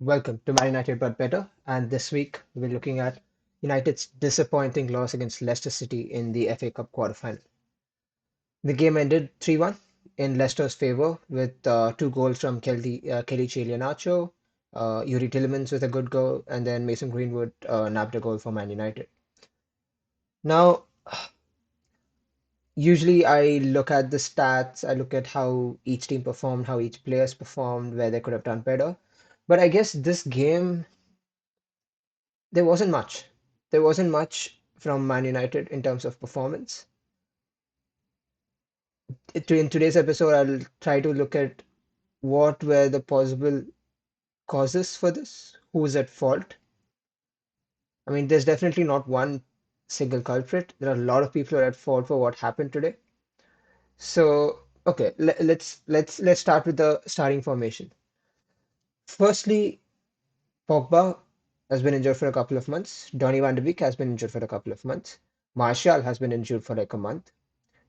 Welcome to Man United But Better. And this week we're looking at United's disappointing loss against Leicester City in the FA Cup quarter-final. The game ended 3-1 in Leicester's favour with two goals from Kelechi Iheanacho, Yuri Tillemans with a good goal, and then Mason Greenwood nabbed a goal for Man United. Now, usually I look at the stats, I look at how each team performed, how each players performed, where they could have done better. But I guess this game there wasn't much. There wasn't much from Man United in terms of performance. In today's episode, I'll try to look at what were the possible causes for this, who's at fault. I mean, there's definitely not one single culprit. There are a lot of people who are at fault for what happened today. So, okay, let's start with the starting formation. Firstly, Pogba has been injured for a couple of months. Donny van de Beek has been injured for a couple of months. Martial has been injured for like a month.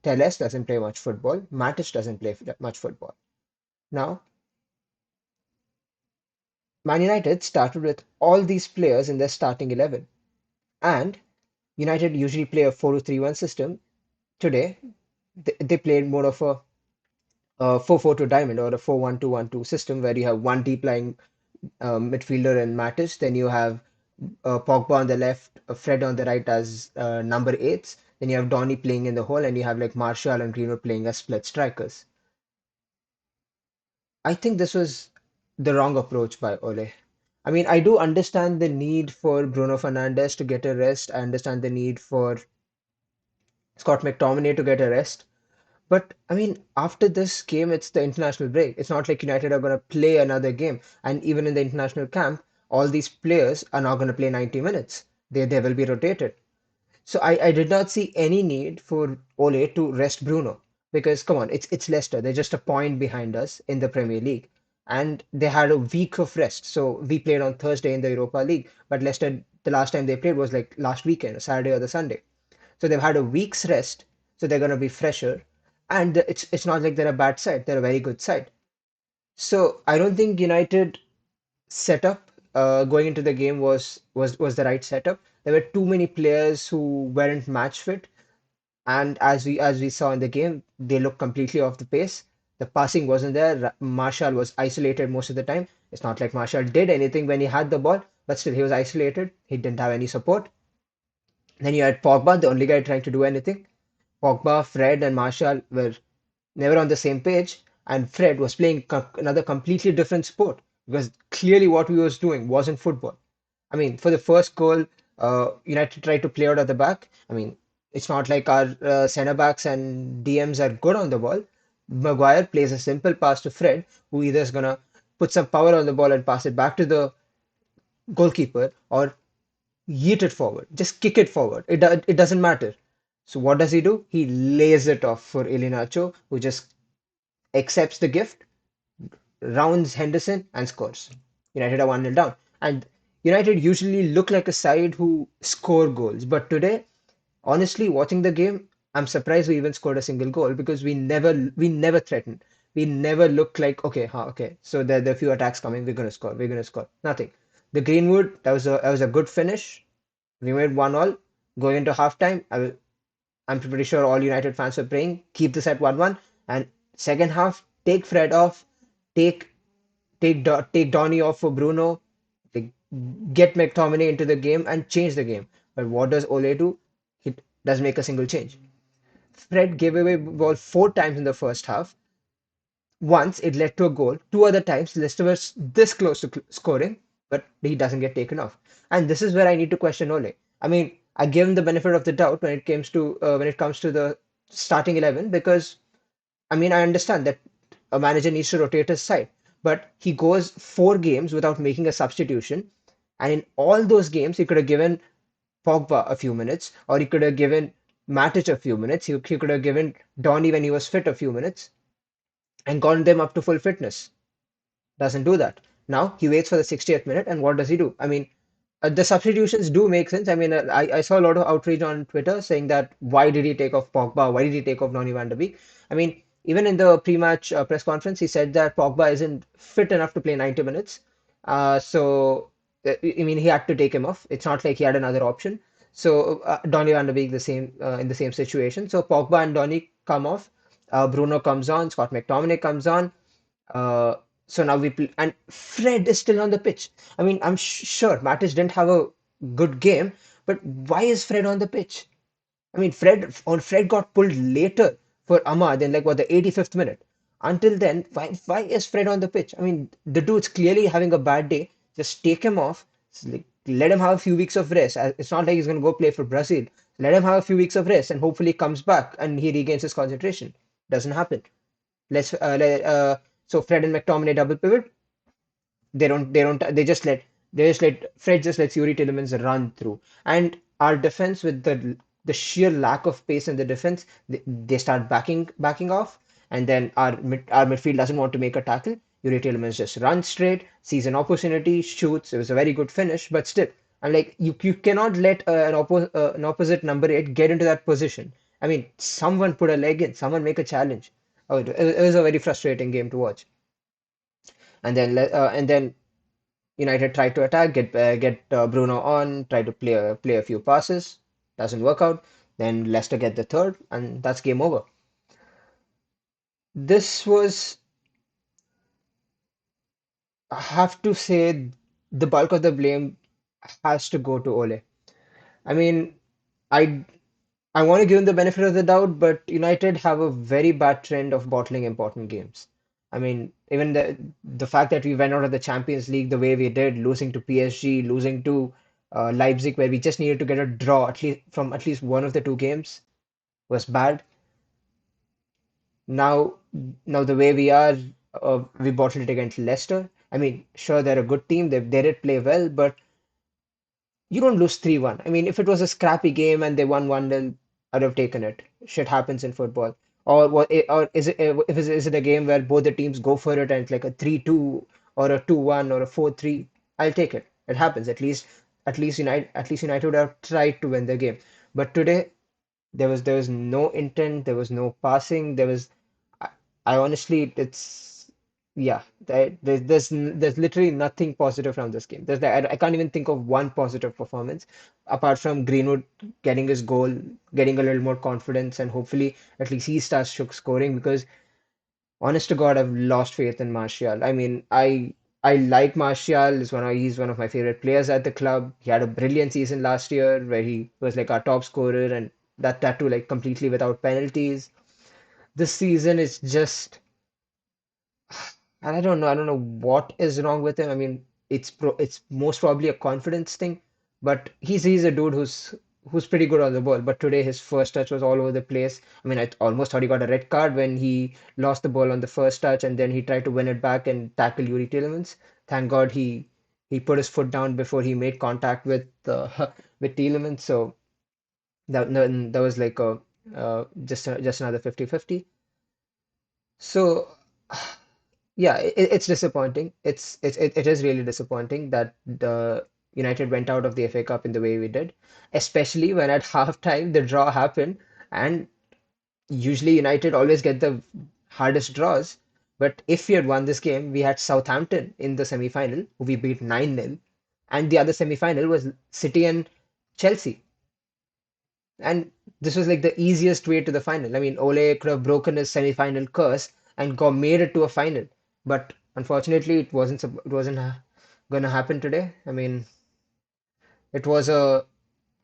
Teles doesn't play much football. Matic doesn't play much football. Now, Man United started with all these players in their starting 11. And United usually play a 4-2-3-1 system. Today, they played more of a 4-4-2 diamond or a 4-1-2-1-2 system where you have one deep lying midfielder in Matic. Then you have Pogba on the left, Fred on the right as number eights. Then you have Donny playing in the hole, and you have like Martial and Greenwood playing as split strikers. I think this was the wrong approach by Ole. I mean, I do understand the need for Bruno Fernandes to get a rest. I understand the need for Scott McTominay to get a rest. But I mean, after this game, it's the international break. It's not like United are going to play another game. And even in the international camp, all these players are not going to play 90 minutes. They will be rotated. So I did not see any need for Ole to rest Bruno because come on, it's Leicester. They're just a point behind us in the Premier League. And they had a week of rest. So we played on Thursday in the Europa League, but Leicester the last time they played was like last weekend, Saturday or the Sunday. So they've had a week's rest, so they're gonna be fresher. And it's not like they're a bad side, they're a very good side. So I don't think United setup going into the game was the right setup. There were too many players who weren't match fit, and as we saw in the game, they looked completely off the pace. The passing wasn't there. Marshall was isolated most of the time. It's not like Marshall did anything when he had the ball, but still he was isolated. He didn't have any support. Then you had Pogba, the only guy trying to do anything. Pogba, Fred, and Marshall were never on the same page, and Fred was playing another completely different sport because clearly what he was doing wasn't football. I mean, for the first goal, United tried to play out at the back. I mean, it's not like our centre backs and DMs are good on the ball. Maguire plays a simple pass to Fred, who either is gonna put some power on the ball and pass it back to the goalkeeper or yeet it forward, just kick it forward. It doesn't matter. So what does he do? He lays it off for Iheanacho, who just accepts the gift, rounds Henderson, and scores. United are 1-0 down. And United usually look like a side who score goals. But today, honestly, watching the game, I'm surprised we even scored a single goal because we never threatened. We never looked like okay, okay. So there are a few attacks coming. We're gonna score. We're gonna score. Nothing. The Greenwood that was a good finish. We made 1-1 going into halftime. I'm pretty sure all United fans were praying keep this at 1-1 and second half take Fred off, take take Donny off for Bruno, like, get McTominay into the game and change the game. But what does Ole do? He doesn't make a single change. Fred gave away ball four times in the first half. Once it led to a goal. Two other times Leicester was this close to scoring, but he doesn't get taken off. And this is where I need to question Ole. I mean, I give him the benefit of the doubt when it comes to the starting 11 because I mean I understand that a manager needs to rotate his side, but he goes four games without making a substitution, and in all those games he could have given Pogba a few minutes, or he could have given Matic a few minutes. He could have given Donny when he was fit a few minutes and gotten them up to full fitness. Doesn't do that. Now he waits for the 60th minute, and what does he do? I mean, the substitutions do make sense. I mean, I saw a lot of outrage on Twitter saying that why did he take off Pogba? Why did he take off Donny van de Beek? I mean, even in the pre-match press conference, he said that Pogba isn't fit enough to play 90 minutes. So I mean, he had to take him off. It's not like he had another option. So Donny van de Beek the same in the same situation. So Pogba and Donny come off. Bruno comes on. Scott McTominay comes on. Uh, so now we play, and Fred is still on the pitch. I mean, I'm sure Matic didn't have a good game, but why is Fred on the pitch? I mean, Fred got pulled later for Ahmad in like what the 85th minute. Until then, why is Fred on the pitch? I mean, the dude's clearly having a bad day. Just take him off. Like, let him have a few weeks of rest. It's not like he's going to go play for Brazil. Let him have a few weeks of rest, and hopefully comes back and he regains his concentration. Doesn't happen. So Fred and McTominay double pivot. They just let Fred just lets Yuri Tillemans run through. And our defense with the sheer lack of pace in the defense, they start backing off, and then our midfield doesn't want to make a tackle. Yuri Tillemans just runs straight, sees an opportunity, shoots. It was a very good finish, but still, I'm like you cannot let an opposite number 8 get into that position. I mean, someone put a leg in, someone make a challenge. Oh, it was a very frustrating game to watch. And then United tried to attack, get Bruno on, try to play a few passes, doesn't work out. Then Leicester get the third, and that's game over. This was, I have to say, the bulk of the blame has to go to Ole. I mean, I I want to give him the benefit of the doubt, but United have a very bad trend of bottling important games. I mean, even the fact that we went out of the Champions League the way we did, losing to PSG, losing to Leipzig, where we just needed to get a draw at least one of the two games, was bad. Now, now the way we are, we bottled it against Leicester. I mean, sure they're a good team, they did play well, but you don't lose 3-1. I mean, if it was a scrappy game and they won 1-0, I'd have taken it. Shit happens in football. Or is it a game where both the teams go for it and it's like a 3-2 or a 2-1 or a 4-3? I'll take it. It happens. At least United would have tried to win the game. But today there was no intent, there was no passing, I, I honestly, it's yeah, there's literally nothing positive from this game. I can't even think of one positive performance apart from Greenwood getting his goal, getting a little more confidence, and hopefully at least he starts scoring because honest to God, I've lost faith in Martial. I mean, I like Martial. He's one of my favorite players at the club. He had a brilliant season last year where he was like our top scorer, and that too like completely without penalties. This season is just, and I don't know what is wrong with him. I mean, it's most probably a confidence thing, but he's a dude who's pretty good on the ball. But today his first touch was all over the place. I mean, I almost thought he got a red card when he lost the ball on the first touch, and then he tried to win it back and tackle Yuri Tielemans. Thank God he put his foot down before he made contact with with Tielemans. So that was like a just another 50-50. So yeah, it's disappointing. It is really disappointing that the United went out of the FA Cup in the way we did, especially when at halftime the draw happened, and usually United always get the hardest draws. But if we had won this game, we had Southampton in the semi-final, who we beat 9-0, and the other semi-final was City and Chelsea. And this was like the easiest way to the final. I mean, Ole could have broken his semi-final curse and made it to a final, but unfortunately, it wasn't gonna happen today. I mean, it was a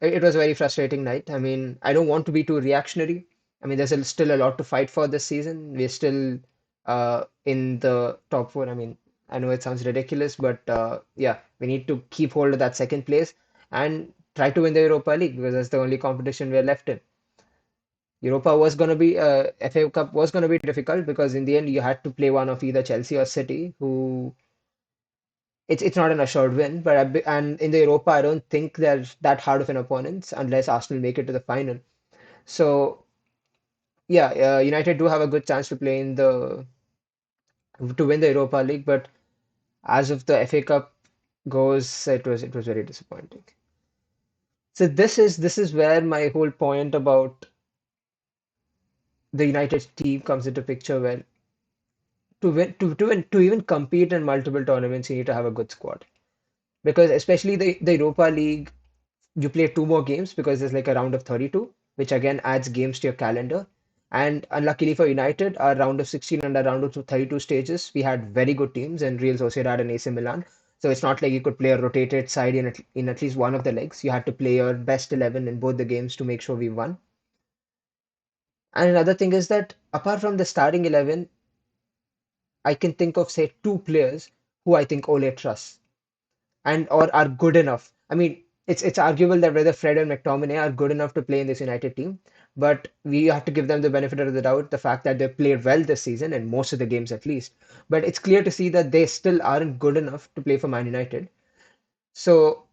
it was a very frustrating night. I mean, I don't want to be too reactionary. I mean, still a lot to fight for this season. We're still in the top four. I mean, I know it sounds ridiculous, but yeah, we need to keep hold of that second place and try to win the Europa League because that's the only competition we're left in. FA Cup was going to be difficult because in the end you had to play one of either Chelsea or City, who it's not an assured win. And in the Europa, I don't think they're that hard of an opponent unless Arsenal make it to the final. So yeah, United do have a good chance to win the Europa League, but as of the FA Cup goes, it was very disappointing. So this is where my whole point about the United team comes into picture, where to even compete in multiple tournaments, you need to have a good squad. Because especially the Europa League, you play two more games because there's like a round of 32, which again adds games to your calendar. And unluckily for United, our round of 16 and our round of 32 stages, we had very good teams in Real Sociedad and AC Milan. So it's not like you could play a rotated side in at least one of the legs. You had to play your best 11 in both the games to make sure we won. And another thing is that apart from the starting 11, I can think of, say, two players who I think Ole trusts and or are good enough. I mean, it's arguable that whether Fred and McTominay are good enough to play in this United team, but we have to give them the benefit of the doubt, the fact that they played well this season and most of the games at least. But it's clear to see that they still aren't good enough to play for Man United. So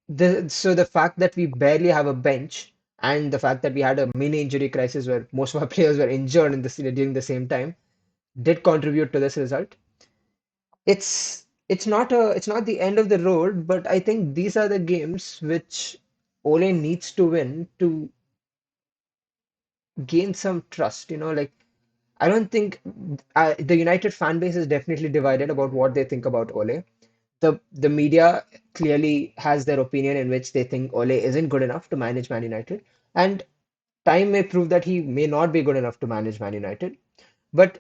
the fact that we barely have a bench and the fact that we had a mini injury crisis where most of our players were injured during the same time did contribute to this result. It's not the end of the road, but I think these are the games which Ole needs to win to gain some trust. Like I don't think the United fan base is definitely divided about what they think about Ole. The media clearly has their opinion in which they think Ole isn't good enough to manage Man United, and time may prove that he may not be good enough to manage Man United. But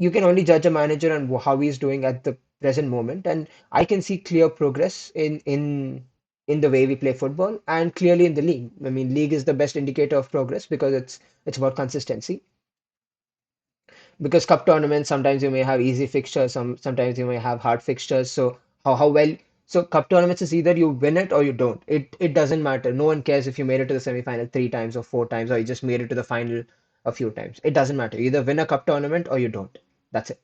you can only judge a manager on how he's doing at the present moment, and I can see clear progress in the way we play football and clearly in the league. I mean, league is the best indicator of progress because it's about consistency. Because cup tournaments, sometimes you may have easy fixtures, sometimes you may have hard fixtures. So how well so cup tournaments is either you win it or you don't. It doesn't matter. No one cares if you made it to the semi-final three times or four times or you just made it to the final a few times. It doesn't matter. You either win a cup tournament or you don't. That's it.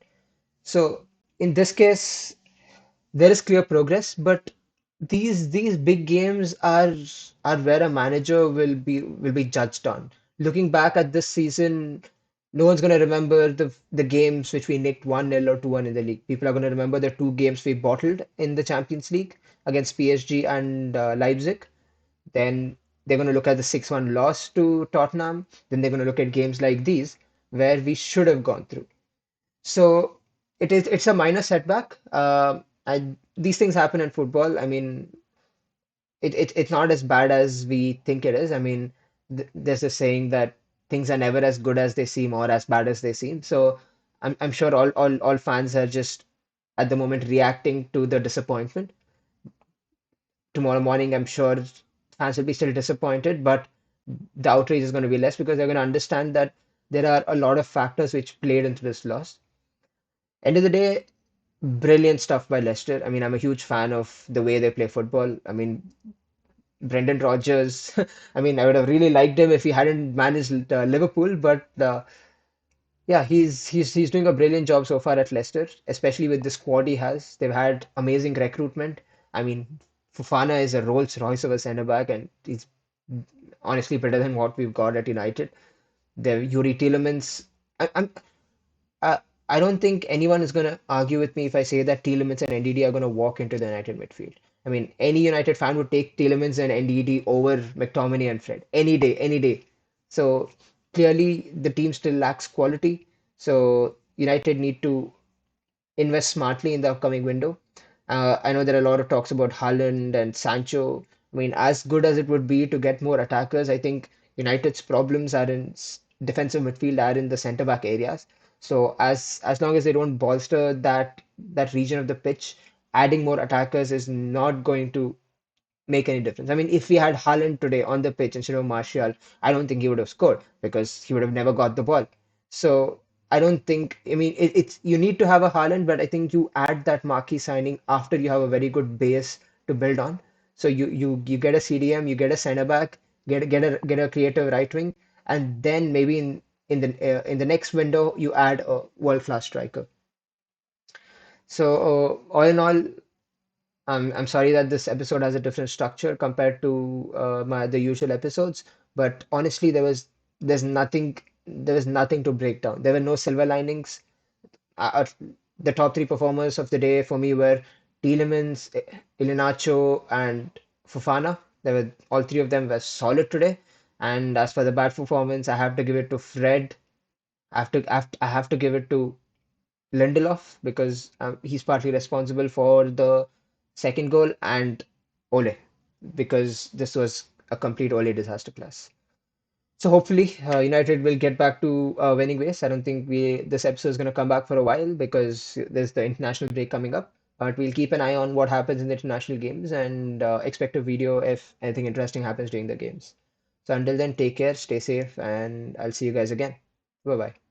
So in this case, there is clear progress, but these big games are where a manager will be judged on. Looking back at this season, no one's going to remember the games which we nicked 1-0 or 2-1 in the league. People are going to remember the two games we bottled in the Champions League against PSG and Leipzig. Then they're going to look at the 6-1 loss to Tottenham. Then they're going to look at games like these where we should have gone through. So it's a minor setback. These things happen in football. I mean, it's not as bad as we think it is. I mean, there's a saying that things are never as good as they seem or as bad as they seem. So I'm sure all fans are just at the moment reacting to the disappointment. Tomorrow morning, I'm sure fans will be still disappointed, but the outrage is going to be less because they're going to understand that there are a lot of factors which played into this loss. End of the day, brilliant stuff by Leicester. I mean, I'm a huge fan of the way they play football. I mean, Brendan Rodgers. I mean, I would have really liked him if he hadn't managed Liverpool, but yeah, he's doing a brilliant job so far at Leicester, especially with the squad he has. They've had amazing recruitment. I mean, Fofana is a Rolls Royce of a centre back, and he's honestly better than what we've got at United. The Yuri Tielemans. I'm uh, I don't think anyone is going to argue with me if I say that Tielemans and NDD are going to walk into the United midfield. I mean, any United fan would take Tielemans and NDD over McTominay and Fred any day, any day. So clearly, the team still lacks quality. So United need to invest smartly in the upcoming window. I know there are a lot of talks about Haaland and Sancho. I mean, as good as it would be to get more attackers, I think United's problems are in defensive midfield, are in the centre back areas. So as long as they don't bolster that region of the pitch, adding more attackers is not going to make any difference. I mean, if we had Haaland today on the pitch instead of Martial, I don't think he would have scored because he would have never got the ball. So I don't think. I mean, it's you need to have a Haaland, but I think you add that marquee signing after you have a very good base to build on. So you get a CDM, you get a centre back, get a creative right wing, and then maybe in the next window you add a world class striker. So all in all, I'm sorry that this episode has a different structure compared to my the usual episodes, but honestly, there was nothing to break down. There were no silver linings. The top three performers of the day for me were Tielemans, Iheanacho, and Fofana. There were all three of them were solid today. And as for the bad performance, I have to give it to Fred. I have to give it to Lindelof because he's partly responsible for the second goal, and Ole because this was a complete Ole disaster class. So hopefully United will get back to winning ways. I don't think we this episode is going to come back for a while because there's the international break coming up. But we'll keep an eye on what happens in the international games and expect a video if anything interesting happens during the games. So until then, take care, stay safe, and I'll see you guys again. Bye bye.